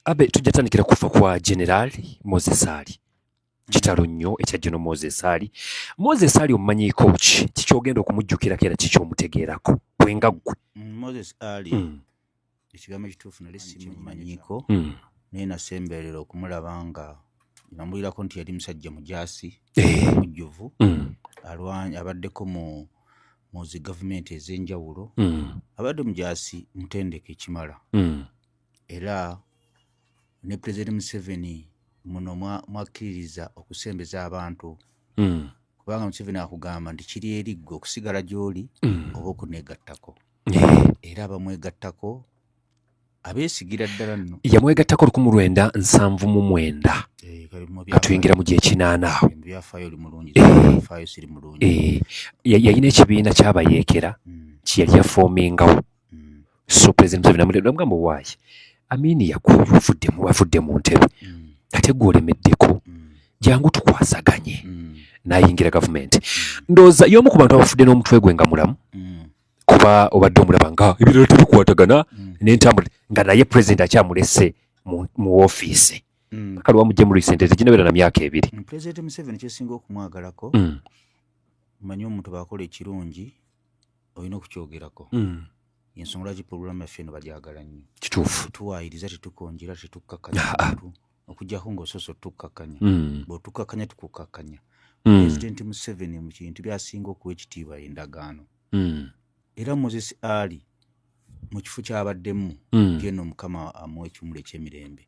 abe tujja tandikira kufa kwa General Moses Ali kitalo nnyo ekya General Moses Ali. Moses Ali omumanyiiko ki kikyogenda okumujjukira kera kiki omutegeerako bwenga ggwe? Moses Ali ekigambo ekituufu nali simumanyiiko naye nasemberera okumulaba nga namulirako nti yali musajja mujaasi mujjuvu abaddeko mu zi gavumenti ez'enjawulo abadde mujaasi mutendeke ekimala era ne President Museveni muno mwakkiririza okusembeza abantu kubanga Museveni akugamba nti kiri eriggwe okusigala gy'oli oba okuneegattako era abamwegattako abeesigira ddala nno yamwegattako 1979 katuyingira mu gy'ekinaana awo byafaayo oli mulungi byafaayo siri mulungi yalina ekibiina ky'abayeekera kiyali yafoomingawo so President Museveni namugamba waayi Amini wavudde mu ntebe ate gwolemeddeko jangu tukwasaganye n'ayingira gavumenti ndowooza y'omu ku bantu abafudde n'omutwe gwe nga mulamu kuba obadde omulaba nga ebirala tebikwatagana n'entambula nga naye President akyamulese mu woofiisi kale wamugye mu recent teginabeera na myaka 2. President Museveni kyesinga okumwagalako manyi omuntu baakola ekirungi olina okukyogerako ensonga lwaki pulogulaamu yaffe eno bagyagala nnyo kituufu tuwaayiriza tetukonjera tetukkakanya okujjako ng'osoose otukkakanya bw'otukkakanya tukukkakanya President Museveni mu kintu byasinga okuwa ekitiibwa endagaano era Moses Ali mu kifo ky'abaddemu byeno Mukama amuwa ekimuli eky'emirembe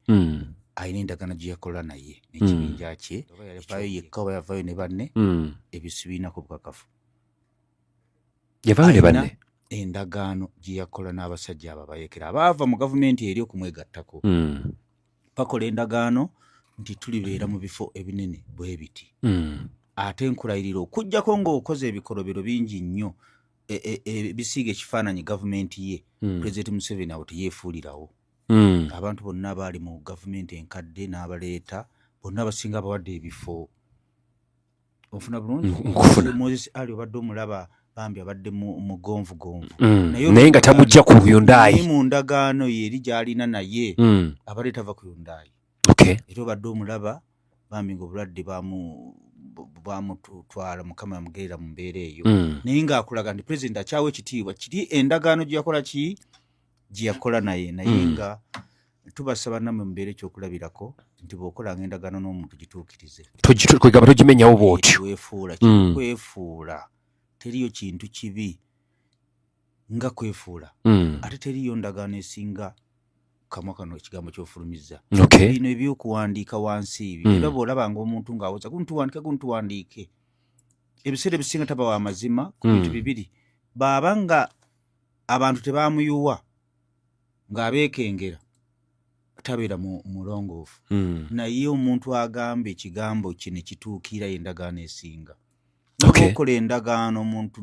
alina endagaano gye yakola naye n'ekibinja kye yavaayo yekka oba yavaayo ne banne ebisibiinako bukakafu yavaayo ne banne endagaano gye yakola n'abasajja ababayeekera abaava mu gavumenti eri okumwegattako bakola endagaano nti tulibeera mu bifo ebinene bwe biti ate nkulayirira okujjako ng'okoze ebikolobero bingi nnyo bisiiga ekifaananyi gavumenti ye President Museveni awo teyeefuulirawo abantu bonna baali mu gavumenti enkadde n'abaleeta bonna basinga bawadde ebifo ofuna bulungi Moses Ali obadde omulaba bambi abadde mugonvugonvu naye nga tamujja ku Hyundai mu ndagaano ye eri gy'alina naye abadde tava ku Hyundai era obadde omulaba bambi ng'obulwadde bamutwala Mukama yamugerera mu mbeera eyo naye ng'akulaga nti President akyawa ekitiibwa kiri endagaano gye yakola gye yakola naye nga tubasaba nammwe mubeere ekyokulabirako nti bw'okolanga endagaano n'omuntu gituukirize kwegamba togimenyawo bw'otyo kwefuula teriyo kintu kibi nga kwefuula ate teriyo ndagaano esinga kamwa kano ekigambo ky'ofulumiza bino ebyokuwandiika wansi ebyo era bw'olabanga omuntu ng'awoza guntuwandiike ebiseera ebisinga taba wa mazima ku bintu bibiri baaba nga abantu tebaamuyuwa ng'abeekengera tabeera mulongoofu naye omuntu agamba ekigambo kino kituukira endagaano esinga okola endagaano omuntu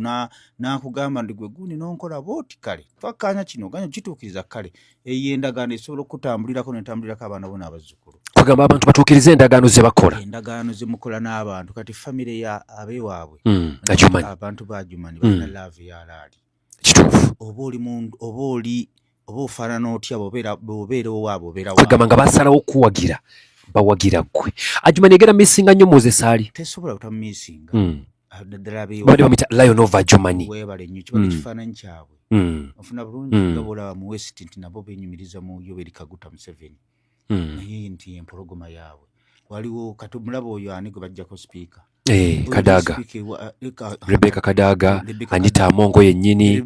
n'akugamba ndi gwe gundi n'onkola bw'oti kale twakkaanya kino ganya kituukiriza kale eyo endagaano esobola okutambulirako n'etambulirako abaana bo n'abazzukulu kugamba abantu batuukirize endagaano ze bakola endagaano ze mukola n'abantu kati famire ya abeewaabwe abantu ba Jumani balina laavu y'alaali kituufu oba ofaanana otya bw'obeera owaabwe obeera kwegamba nga basalawo okuwagira bawagira ggwe Ajumani egera misinga nnyo Moses Ali tesobola kutamumisinga bade bamita Lion of Ajumani weebale nnyo kiba ekifaananyi kyabwe ofuna bulungi nga bw'olaba mu West nti nabo beenyumiriza mu Yoweri Kaguta Museveni naye nti empologoma yaabwe waliwo kati omulaba oyo ani gwe bajjako sipiika Kadaga Rebecca Kadaga Anita Amongo yennyini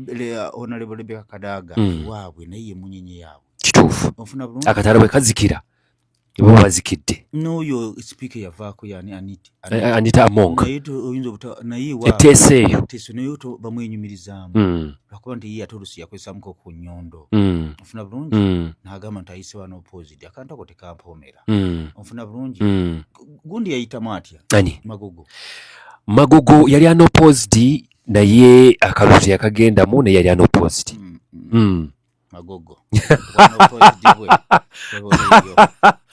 Honorable Rebecca Kadaga waabwe naye ye munyinyi yaabwe kituufu ofuna bulungi akatala bwe kazikira bo bazikidde n'oyo sipiika yavaako yani Anita Amongo naye eteese eyo naye bamwenyumirizaamu lwakuba nti ye ate olusi yakwesamuko ku nnyondo ofuna bulungi n'agamba nti ayise wano opposite akantu ako tekampoomera ofuna bulungi gundi yayitamu atya ani Magogo yali unopposed naye akaluzi yakagendamu naye yali unopposed Magogo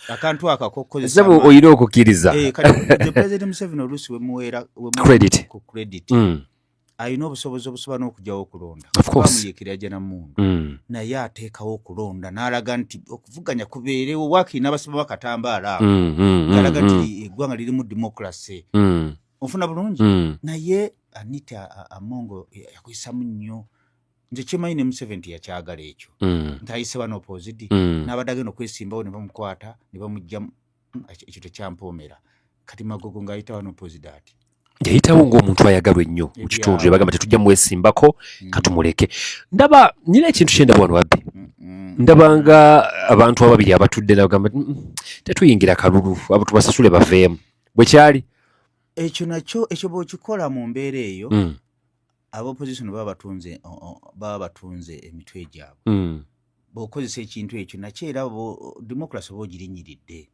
akantu akakokozesa oyina okukkiriza kati President Museveni olusi wemuweera credit ku credit ayina obusobozi obusobola n'okujjawo okulonda bamuyekera jana mundu naye ateekawo okulonda n'alaga nti okuvuganya kubeerewo waakiri n'abasoma bakatambaala galaga nti eggwanga lirimu demokrasi ofuna bulungi naye Anita Among yakuyisamu nnyo nze kimanyi ne Museveni yakyagala ekyo nti ayise bano opposite n'abadde agenda okwesimbawo ne bamukwata ne bamugja ekyo tekyampoomera kati Magogo ng'ayita wano opposite ati yayitawo ng'omuntu ayagalwa ennyo mu kitundu ne bagamba tetujja mwesimbako katumuleke ndaba nyina ekintu kyendaba wano wabbi ndabanga abantu ababiri abatudde nabagamba tetuyingira kalulu abo tubasasule baveemu bwe kyali ekyo nakyo ekyo bw'okikola mu mbeera eyo ab'opposition baba batunze emitwe gyabwe bw'okozesa ekintu ekyo nakyo era demokrasi oba ogirinyiridde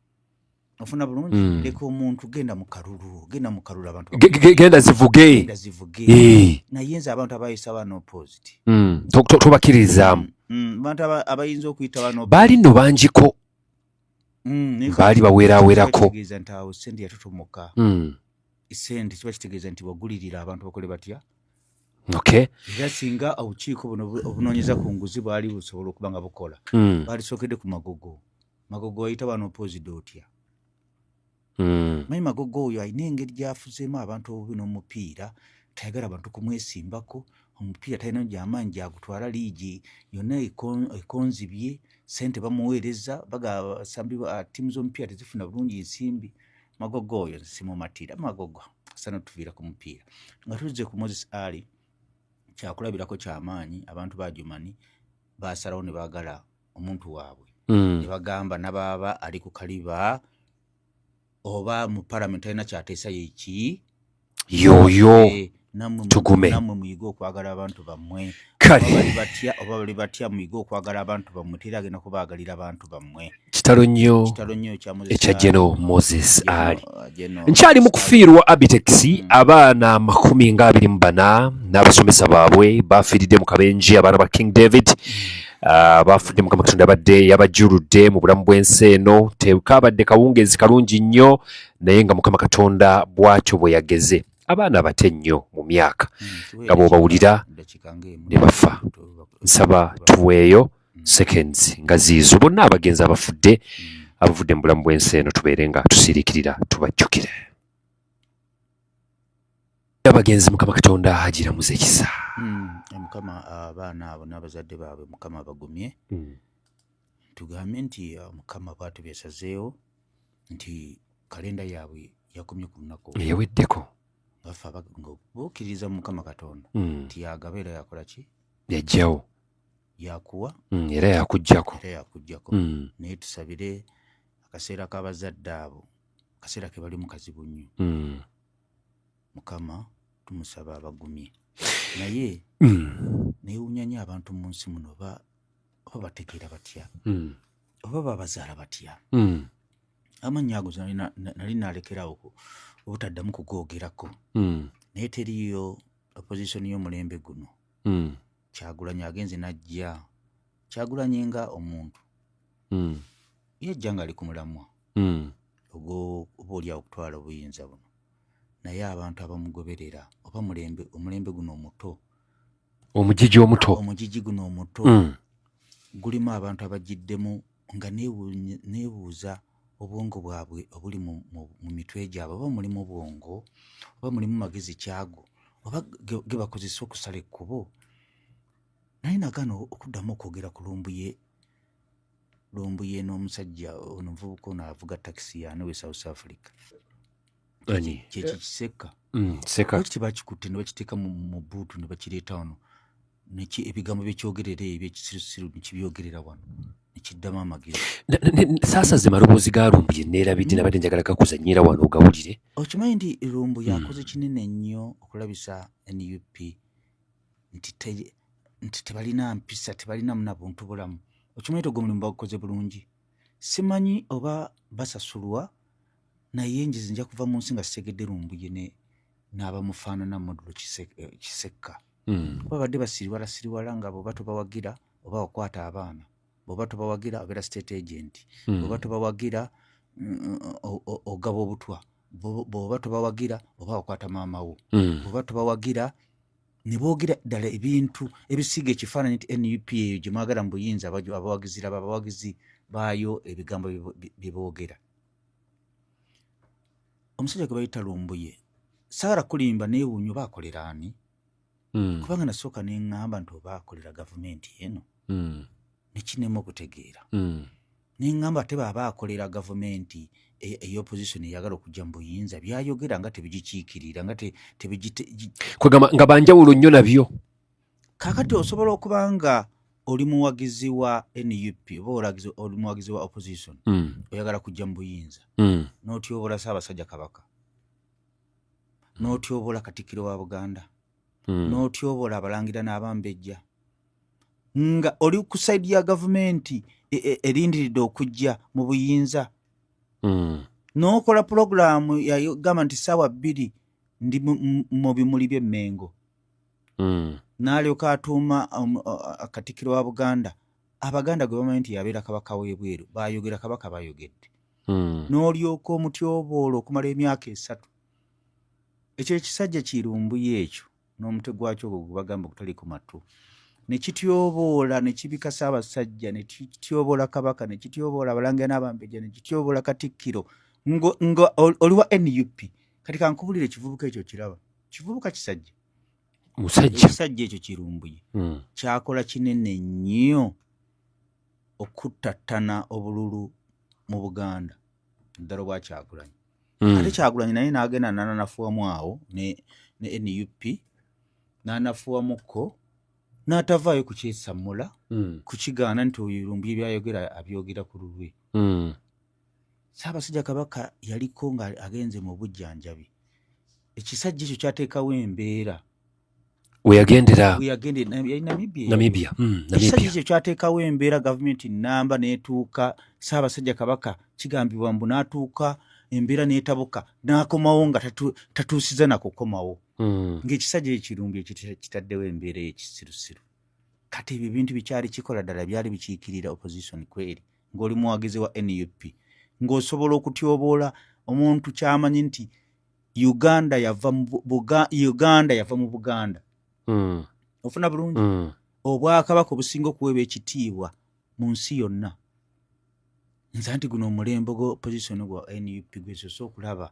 ofuna bulungi leka omuntu genda mu kalulu abantu genda zivuge naye nze abantu abayisa bano opposite tobakiririzaamu abantu abayinza okuyita bano baali nno bangiko baali baweerawerako nti awo sente yatotomoka sente kiba kitegeeza nti wagulirira abantu bakole batya era singa obukiiko buno obunoonyeza ku nguzi bwali busobola okuba nga bukola baalisookedde ku Magogo wayita bano opposite otya manyi Magogo oyo alina engeri gyafuzeemu abantu obubi n'omupiira tayagala abantu kumwesimbako omupiira talina gyamaanyi gyagutwala liigi yonna ekonzibye sente bamuweereza bagasambi ttiimu z'omupiira tezifuna bulungi nsimbi Magogo oyo simumatira Magogo asana tuviira ku mupiira nga tuzze ku Moses Ali kyakulabirako kyamaanyi abantu ba Jumani basalawo ne baagala omuntu waabwe ne bagamba nabaaba ali ku kaliba oba mu parliament alina kyateesa yeki yoyo tugume nammwe muyiga okwagala abantu bammwe oba bali batya muyiga okwagala abantu bammwe tera agenda kubaagalira abantu bammwe kitalo nnyo ekya General Moses Ali nkyali mu kufiirwa Abitex abaana 24 n'abasomesa baabwe bafiiridde mu kabenje abaana ba King David bafudde Mukama Katonda badde yabajjuludde mu bulamu bw'ensi eno tekabadde kawungeezi kalungi nnyo naye nga Mukama Katonda bw'atyo bwe yageze abaana bate nnyo mu myaka nga bw'obawulira ne bafa nsaba tuweeyo seconds nga ziizo bonna abagenzi abavudde mu bulamu bw'ensi eno tubeere nga tusiriikirira tubajjukire abagenzi Mukama Katonda agiramuze ekisa Mukama abaana abo n'abazadde baabwe Mukama abagumye tugambe nti Mukama bw'atyo byesazeewo nti kalenda yaabwe yakomye ku lunaku yaweddeko bafa bokkiririza Mukama Katonda nti yagaba era yakola ki yajjawo yakuwa era yakuggyako naye tusabire akaseera k'abazadde abo akaseera ke bali mu kazibu nnyo Mukama tumusaba abagumye naye neewunyanya abantu mu nsi muno oba bategeera batya oba babazaala batya amannya ago nali naalekerawo obutaddamu kugoogerako naye teriyo opposition y'omulembe guno Kyagulanyi agenze najja Kyagulanyi nga omuntu yajja nga ali ku mulamwa oba oliawo okutwala obuyinza buno naye abantu abamugoberera oba omulembe guno omuto omugigi guno omuto gulimu abantu abagiddemu nga neebuuza obwongo bwabwe obuli mu mitwe gyabwe oba mulimu bwongo oba mulimu magezi kyago oba ge bakozesa okusala ekkubo naye nagano okuddamu okwogera ku lumbuye n'omusajja ono muvubuka ono avuga takisi yaane we South Africa kyeki kiseka kiti bakikutte ne bakiteeka mu buutu ne bakireeta wano ebigambo byekyogerera ebyekisirusiru nekibyogerera wano nekiddamu amagezi saasa ze maloboozi ga Lumbuye neerabidde nabadde njagala gakuzannyira wano ogawulire okimanyi nti Lumbuye akoze kinene nnyo okulabisa NUP nti tebalina mpisa tebalinamu na buntu bulamu okimanyi ti ogwo omulimu bagukoze bulungi simanyi oba basasulwa naye njizi nja kuva mu nsi nga sitegedde Lumbuye n'abamufaanana modulo Kisekka oba badde basiriwala nga bw'oba tobawagira oba wakwata abaana bw'oba tobawagira obeera state agent bw'oba tobawagira ogaba obutwa bw'oba tobawagira oba wakwata maama wo bw'oba tobawagira ne boogera ddala ebintu ebisiga ekifaananyi nti NUP eyo gye mwagala mu buyinza abawagizi baayo ebigambo bye boogera. Omusajja gwe bayita Lumbuye saagala kulimba neewuunya oba akolera ani? Kubanga nasooka ne ŋŋamba nti oba akolera gavumenti eno ne kinema okutegeera. Ne ŋŋamba ate baaba akolera gavumenti ey'opposition eyagala okujja mu buyinza byayogera nga tebigikiikirira nga nga banjawulo nnyo nabyo. Kaakati osobola okuba nga oli muwagizi wa NUP oba oli muwagizi wa opposition oyagala kujja mu buyinza n'otyobola Ssaabasajja Kabaka, n'otyobola Katikkiro wa Buganda, n'otyobola Abalangira n'Abambejja, nga oli ku sayidi ya gavumenti erindiridde okujja mu buyinza, n'okola pulogulaamu yagamba nti ssaawa 2 ndi mu bimuli by'Emmengo, n'alyoka atuuma Katikkiro wa Buganda. Abaganda gwe bamanyi nti yabeera kabaka w'ebweru, baayogera kabaka bayogedde, n'olyoka omutyoboola okumala emyaka 3. Ekyo ekisajja Kirumbuye ekyo n'omutwe gwakyo ogwo gwe bagamba okutali ku matu, ne kityoboola ne kibika Ssaabasajja, ne kityoboola kabaka, ne kityoboola Abalangira n'Abambejja, ne kityoboola Katikkiro nga oli wa NUP. Kati kankubulire ekivubuka ekyo kiraba, kivubuka kisajja, ekisajja ekyo Kirumbuye kyakola kinene nnyo okuttattana obululu mu Buganda ddala obwa Kyagulanyi. Ate Kyagulanyi naye n'agenda n'anafuwamu awo ne NUP n'anafuwamukko n'atavaayo kukyesammula kukigaana nti oyo Lumbuye byayogera abyogera ku lulwe. Ssaabasajja Kabaka yaliko nga agenze mu bujjanjabi. Ekisajja ekyo kyateekawo embeera weyagendera Namibia. Ekisajja ekyo kyateekawo embeera gavumenti nnamba n'etuuka, Ssaabasajja Kabaka kigambibwa mbu n'atuuka embeera n'etabuka n'akomawo nga tatuusiza na kukomawo. Ng'ekisajja Ekirumbuye kitaddewo embeera y'ekisirusiru. Kati ebyo bintu bikyali kikola ddala byali bikiikirira opposition kweri, ng'oli muwagizi wa NUP, ng'osobola okutyoboola omuntu ky'amanyi nti Uganda yava mu Buganda. Ofuna bulungi Obwakabaka obusinga okuweebwa ekitiibwa mu nsi yonna. Nze nti guno omulembe gwa opposition gwa NUP gwesoose okulaba.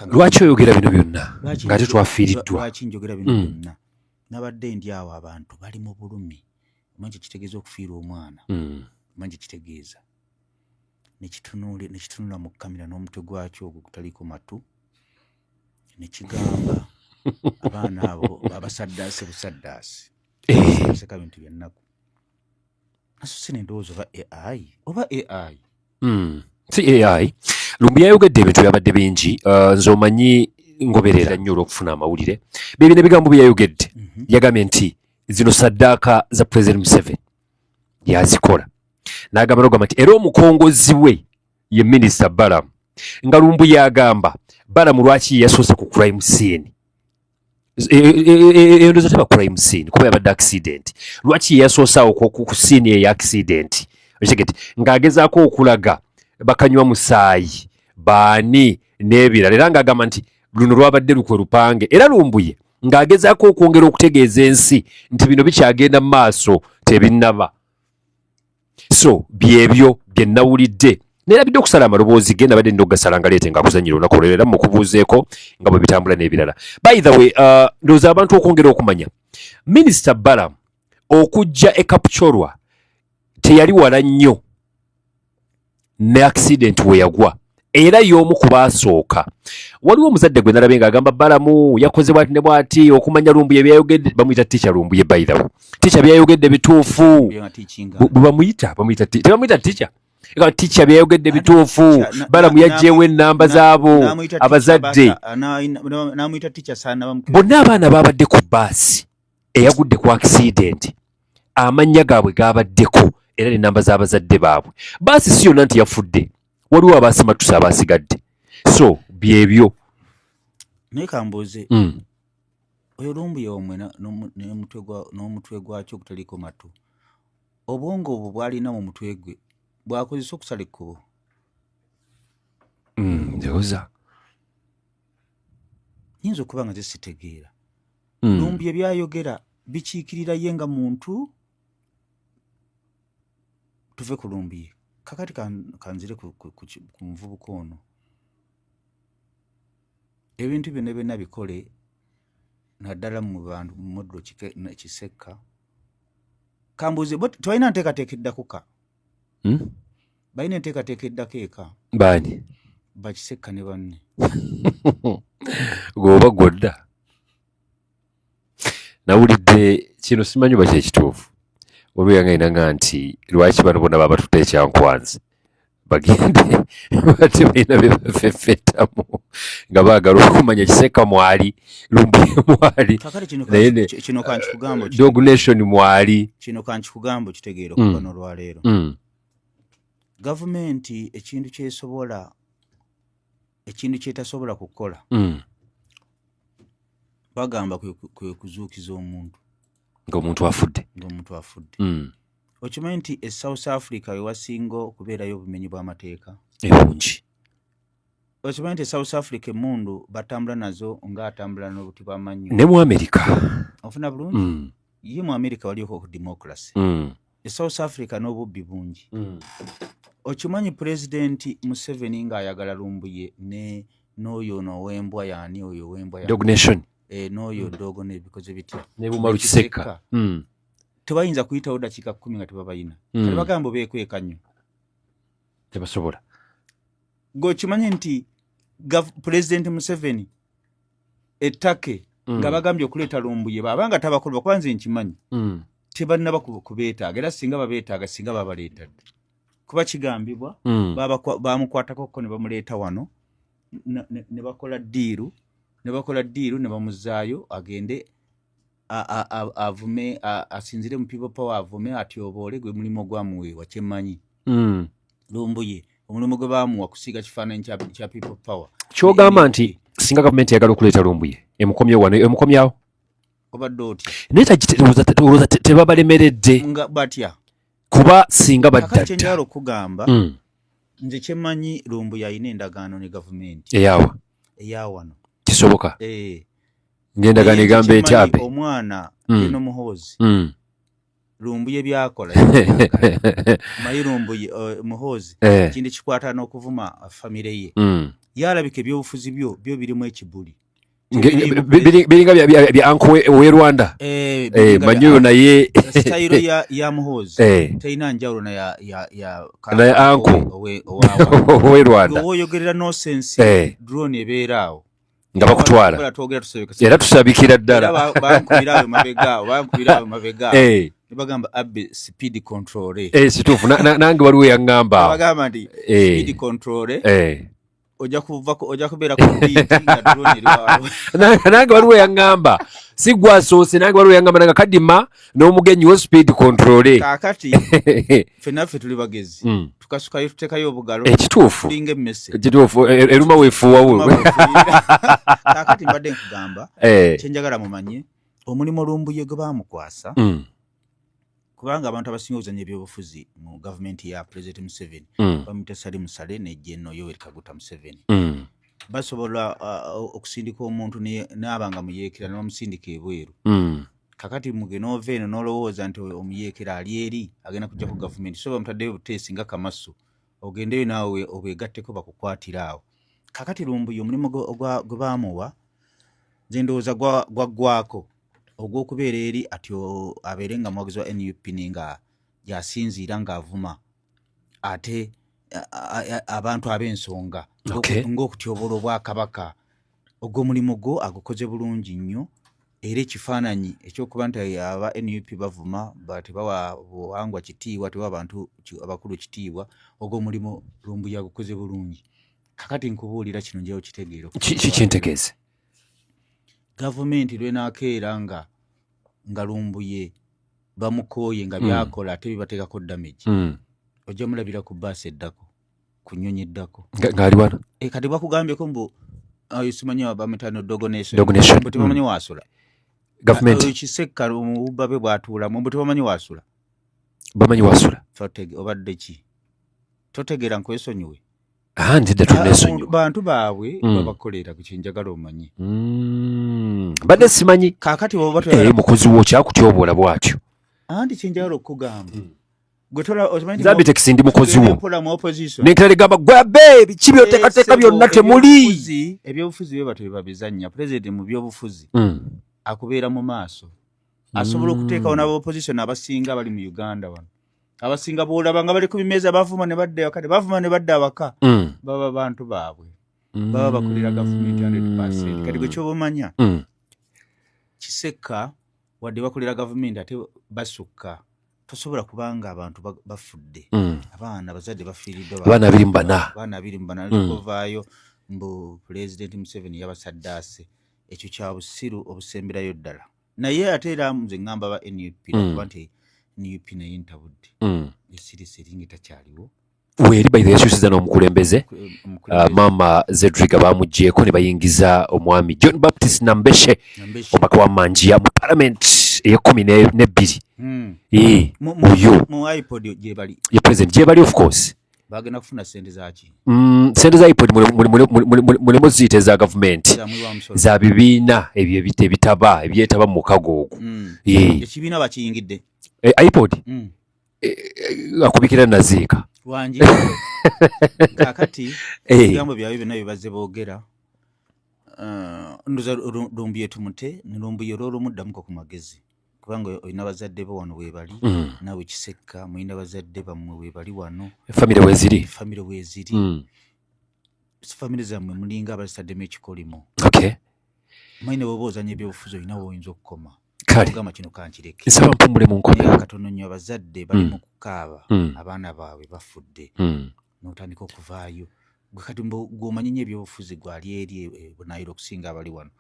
Lwaki oyogera bino byonna ng'ate twafiiriddwa? Lwaki njogera bino byonna? Nabadde ndi awo abantu bali mu bulumi. Omanyi kitegeeza okufiira omwana. Omanyi kitegeeza. Ne kitunula mu kamera n'omutwe gwakyo ogwo gutali ku matu. Ne kigamba abaana abo abasaddaase busaddaase. Seka bintu byannaku. Naso n'endowooza oba AI. Si AI. Lumbuye yayogedde ebintu byabadde bingi. Nze omanyi ngoberera nnyo olw'okufuna amawulire. Bibino ebigambo bye yayogedde. Yagambye nti zino saddaaka za President Museveni yazikola. N'agamba nti era omukongozi we ye Minisita Balamu. Nga Lumbuye agamba Balamu lwaki yasoose ku crime scene. Endoza teba crime scene kuba yabadde accident. Lwaki yasoosawo ku scene eya accident. Ekigeti ng'agezaako okulaga bakanywa musaayi baani n'ebirala. Era ng'agamba nti luno lwabadde lukwe lupange. Era Lumbuye ng'agezaako okwongera okutegeeza ensi nti bino bikyagenda mu maaso tebinnaba. So byebyo bye nnawulidde. Nerabidde okusala amaloboozi ge nabadde nnina okugasala nga leete ng'akuzannyira olunaku olwo era mukubuuzeeko nga bwe bitambula n'ebirala. By the way, ndowooza abantu okwongera okumanya Minisita Balamu okujja e Kapchorwa teyali wala nnyo ne accident we yagwa, era y'omu ku baasooka. Waliwo omuzadde gwe nalabye ng'agamba Balamu yakoze bw'ati ne bw'ati okumanya Lumbuye byayogedde. Bamuyita Teacher Lumbuye by the way. Teacher byayogedde bituufu. Bamuyita Teacher. Teacher byayogedde bituufu. Balamu yaggyeewo ennamba zaabo abazadde. Bonna abaana baabadde ku bbaasi eyagudde ku accident amannya gaabwe gaabaddeko era n'ennamba z'abazadde baabwe. Baasi si yonna nti yafudde, waliwo abaasimatusa abaasigadde. So byebyo. Naye kambuuze oyo Lumbuye omwe n'omutwe gwakyo ogutaliko matu, obwongo obwo bw'alina mu mutwe gwe bwakozesa okusala ekkubo. Ndowooza nyinza okuba nga zisitegeera Lumbuye byayogera bikiikirira ye nga muntu. Tuve ku Lumbuye kakati kanzire ku nvubuka ono ebintu byonna bikole naddala mu bantu mu Modro Kisekka kambuze tewalina nteekateeka eddakuka balina enteekateeka eddako eka baani Bakisekka ne banne gwoba gwadda nawulidde kino simanyi oba kyekituufu olweyangainanga nti lwaki bano bonna baba tutta ekyankwanzi bagende bate balina bye bafeffetamu nga baagala okumanya Kisekka mwali Lumbuye mwali kino kankikugambo Dog Nation mwali kino kankikugambo kitegeera okuva n'olwaleero gavumenti ekintu kyetasobola kukola bagamba kwe kuzuukiza omuntu ng'omuntu afudde okimanyi nti South Africa wewasinga okubeerayo obumenyi bw'amateeka ebungi. Okimanyi nti South Africa emundu batambula nazo ng'atambula n'obuti bw'amannyo ne mu America ofuna bulungi ye mu America walioko ku democracy South Africa n'obubbi bungi okimanyi President Museveni ng'ayagala Lumbuye n'oyo n'owembwa yaani oyo wembwa Dog Nation n'oyo dogo n'ebikoze bitya ne Bumalu Kisekka tebayinza kuyitawo dakiika 10 nga tebabayina kale bagamba beekweka nnyo tebasobola ng'okimanyi nti President Museveni ettake nga bagambye okuleeta Lumbuye babanga tabakolwa kwanza nkimanyi tebannaba kubeetaaga era singa babeetaaga singa babaleeta kuba kigambibwa bamukwatako ko ne bamuleeta wano ne bakola ddiiru ne bamuzaayo agende avume asinzire mu People Power avume atyoboole gwe mulimo gwamuweebwa kyemmanyi Lumbuye omulimu gwe baamuwa kusiiga kifaananyi kya People Power kyogamba nti singa gavumenti yagala okuleeta Lumbuye emukomyewo wano emukomyawo obadde otya naye olowooza tebabalemeredde batya kuba singa badda kyenjala okugamba nze kyemmanyi Lumbuye alina endagaano ne gavumenti eyawano kisoboka ng'endagaano egamba etyape omwana eno muhoozi Lumbuye byakola mayi Lumbuye muhoozi kindi kikwata n'okuvuma famire ye yalabika ebyobufuzi byo birimu ekibuli biringa bya anko we Rwanda manyoyo naye style ya muhoozi teina njawulo na ya anko we Rwanda oyogerera no sense drone ebeeraawo nga bakutwala era tusabikira ddala bankubirayo mabega bagamba abbe speed control situfu nange waliwo yaŋŋamba bagamba nti speed control ojja kubeera ku beat nga drone eriwawo nange waliwo yaŋŋamba si gwasoose nange waliwo yaŋŋamba nanga kadima n'omugenyi wo speed control kaakati ffenaffe tuli bagezi tukasukayo tuteekayo obugalo ekituufu tulinga emmese ekituufu eruma weefuuwawo kaakati mbadde nkugamba kyenjagala mumanye omulimu Lumbuye gwe baamukwasa kubanga abantu abasinga okuzanya ebyobufuzi mu gavumenti ya President Museveni bamuyita Sali Musale ne General Yoweri Kaguta Museveni basobola okusindika omuntu n'abanga muyeekera n'omusindika ebweru kakati mugena ova eno n'olowooza nti omuyeekera ali eri agenda kujja ku gavumenti so bamutaddeyo buteesi nga Kamasu ogendeyo naawe obwegatteko bakukwatira awo kakati Lumbuye omulimu gwe baamuwa nze ndowooza gwaggwako ogw'okubeera eri atyo abeere nga muwagizi wa NUP nga yasinziira ng'avuma ate abantu ab'ensonga ng'okutyobola Obwakabaka ogw'omulimu gwo agukoze bulungi nnyo era ekifaananyi ekyokuba nti aba NUP bavuma tebawa buwangwa kitiibwa tebawa abantu abakulu kitiibwa ogw'omulimu Lumbuye agukoze bulungi kakati nkubuulira kino njeyo kitegeero kintegeeze gavumenti lwenaakeera nga Lumbuye bamukooye nga byakola ate bibateekako damage ojja mulabira ku baasi eddako ku nnyonyi eddako ng'ali wano kati bakugambyeko mbu simanyi bamutano Dog Nation mbu tebamanyi waasula gavumenti Kisekka omubba be bw'atuulamu mbu tebamanyi waasula bamanyi waasula obadde ki totegeera nkwesonyiwe ntidde tuneesonyiwa bantu baabwe babakolera ku kyenjagala omanyi Badde simanyi kakati bo batwala mukozi wo kyakutyobola bwatyo andi kinjalo okugamba gotola ozimanyi Zambi tekisindi mukozi wo opposition nenkera ligamba gwabe bikibyo tekateka byonna temuli ebyobufuzi bye batwe babizanya president mu byobufuzi akubeera mu maaso asobola okuteekawo n'aba opposition abasinga bali mu Uganda wano abasinga boolaba nga bali ku bimeza bavuma ne badda wakati bavuma ne badda awaka baba bantu baabwe baba bakulira government 100% kati gwe kyobomanya Kiseka wadde bakulira government ate basukka tosobola kubanga abantu bafudde abaana bazadde bafiiriddwa abaana 24 kovaayo mbu president Museveni yabasaddaase ekyo kya busiru obusemberayo ddala naye ate era nze ngamba ba NUP kuba nti NUP naye ntabudde esirisi eringi takyaliwo weeri bayita yakyusiza n'omukulembeze maama Zedriga bamuggyeko ne bayingiza omwami John Baptist Nambeshe omubaka wa Manjia mu parliament ey'e12 oyo mu iPod gyebali ye president gyebali of course bagenda kufuna sente zaki sente za iPod mulimo ziyite za government za bibiina ebyo ebitaba ebyetaba mu mukago ogwo ekibiina bakiyingidde iPod akubikira naziika wanji kakati ebigambo byabwe byonna bibaze boogera ndoza lumbuye tumute nilumbuye olw'olumuddamuko ku magezi kubanga olina bazadde bo wano weebali naawe Kiseka mulina bazadde bammwe weebali wano famire weeziri famire zammwe mulinga abazitaddemu ekikolimo mwine bwoba ozanya ebyobufuzi olina woyinza okukoma kugamba kino kankireke nsaba mpumule mu nkomera katono nnyo abazadde bali mu kukaaba abaana baabwe bafudde n'otandika okuvaayo gwe kati gw'omanyi nnyo ebyobufuzi gwali eri bunaayira okusinga abali wano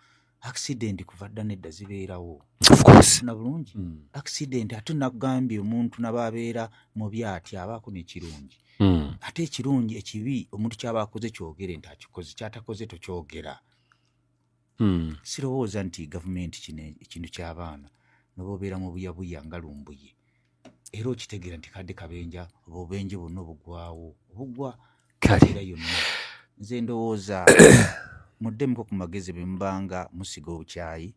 accident kuva dda nedda zibeerawo na bulungi accident ate nakugambye omuntu nababeera mubi ati abaako n'ekirungi ate ekirungi ekibi omuntu kyaba akoze kyogere nti akikoze kyatakoze tokyogera sirowooza nti gavumenti kino ekintu ky'abaana noba obeera mu buyabuya nga lumbuye era okitegeera nti kadde kabenja oba obubenje bwonna obugwawo obugwa kabeera yonna nze ndowooza muddemuko ku magezi bwe mubanga musiga obukyayi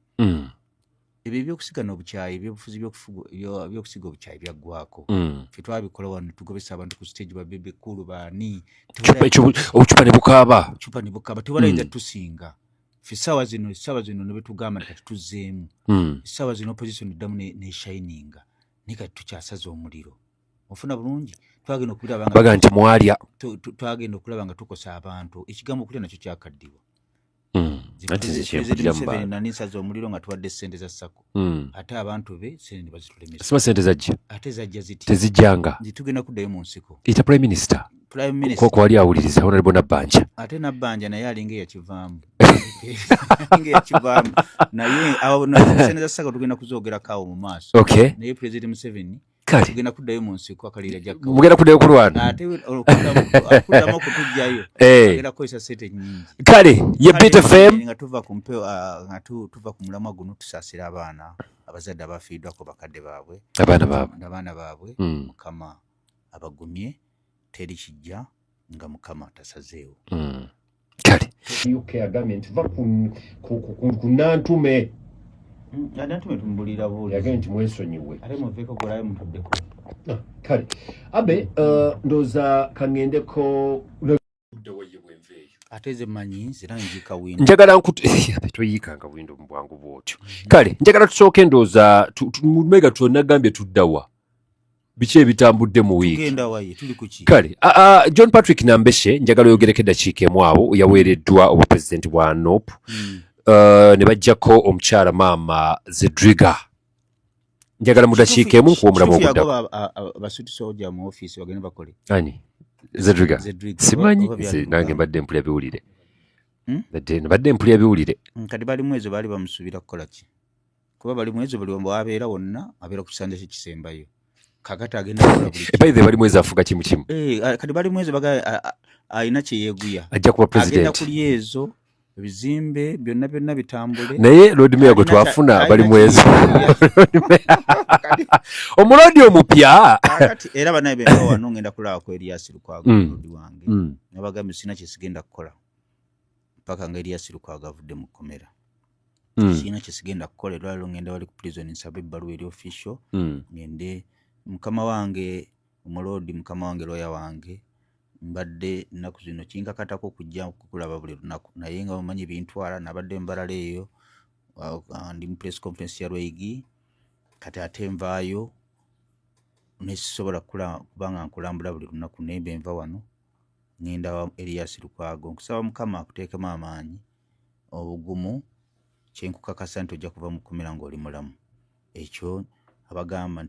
ebyo ebyokusigana obukyayi ebyobufuzi byokusiga obukyayi byaggwako ffe twabikola wano tugobesa abantu ku stage babebe kulu baani obucupa ne bukaaba tebalayinza tusinga ffe essaawa zino ne betugamba kati tuzzeemu essaawa zino opposition eddamu neshininga naye kati tukyasaza omuliro ofuna bulungi twagenda okulaba nti mwalya twagenda okulaba nga tukosa abantu ekigambo okulya nakyo kyakaddiwa nanisaza omuliro nga tuwadde sente za sako ate abantu be sente bazitulemesa sima sente zajja ate zajja ziti tezijjanga tugenda kuddayo mu nsiko ita prime minister koko wali awuliriza honorable Nabbanja ate Nabbanja naye alinga eyakivaamu naye sente za sako tugenda kuzogerako awo mu maaso naye president Museveni tugenda kuddayo mu nsiko akalira jakka mugenda kuddayo kulwana ate okuddamu okutujjayo agenda kukozesa sente nnyingi kale ye Beat FM nga tuva ku mpeo nga tuva ku mulamwa guno tusaasira abaana abazadde abafiiddwako bakadde baabwe abaana baabwe mukama abagumye teri kijja nga mukama tasazeewo kale UK agament va ku nantume nantume tumbulira buli yagenda nti mwesonyiwe ate muveeko golayo mutuddeko kale abe ndoza kangendeko ate ze manyi ziranjika windo njagala toyikanga windo mu bwangu bwotyo kale njagala tusooke ndooza mega twonagambye tuddawa biki ebitambudde mu wiiki kale John Patrick Nambeshe njagala oyogereko eddakiika emu awo yaweereddwa obupulezidenti bwa NUP ne bajjako omukyala maama Zedriga njagala mu ddakiika emu nkuwa omulamu oguddako abasitusoja mu ofiisi bagende bakole ani Zedriga simanyi nange mbadde mpulya biwulire mbadde mpulya biwulire kati bali mwezo baali bamusuubira kukola ki kuba bali mwezo buli wabeera wonna abeera ku kisanja kyekisembayo kakati agenda kukola buli epayize bali mwezi afuga kimu kimu kati bali mwezi alina kyeyeeguya ajja kuba president agenda kuli ezo ebizimbe byonna bitambule naye Lord Mayor gwe twafuna bali mwezi omulodi omupya kakati era banaye bemba wano ngenda kulaba ku Elias Lukwago omulodi wange nabagambye sina kyesigenda kukola mpaka nga Elias Lukwago avudde mu kkomera kiina kyesigenda kukola olwaliro ngenda wali ku prison nsaba ebbaluwa eri official ngende mukama wange omulodi mukama wange lawyer wange mbadde ennaku zino kinkakatako okujja kukulaba buli lunaku naye nga omanyi bintwala nabadde mbalala eyo ndi mu press conference ya Lweyigi kati ate nvaayo nesisobola kubanga nkulambula buli lunaku naye mbe nva wano ngenda wa Elias Lukwago nkusaba mukama akuteekemu amaanyi obugumu kyenkukakasa nti ojja kuva mu kkomera ng'oli mulamu ekyo abagamba